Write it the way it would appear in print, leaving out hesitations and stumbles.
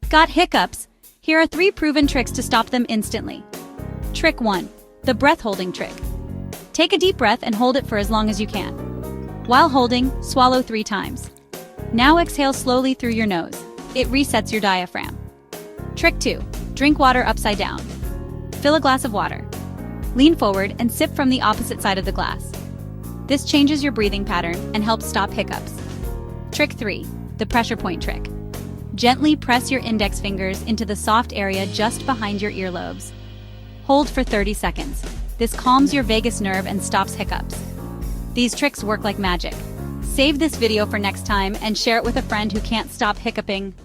Got hiccups? Here are 3 proven tricks to stop them instantly. Trick 1. The breath holding trick. Take a deep breath and hold it for as long as you can. While holding, swallow 3 times. Now exhale slowly through your nose. It resets your diaphragm. Trick 2. Drink water upside down. Fill a glass of water. Lean forward and sip from the opposite side of the glass. This changes your breathing pattern and helps stop hiccups. Trick 3. The pressure point trick. Gently press your index fingers into the soft area just behind your earlobes. Hold for 30 seconds. This calms your vagus nerve and stops hiccups. These tricks work like magic. Save this video for next time and share it with a friend who can't stop hiccuping.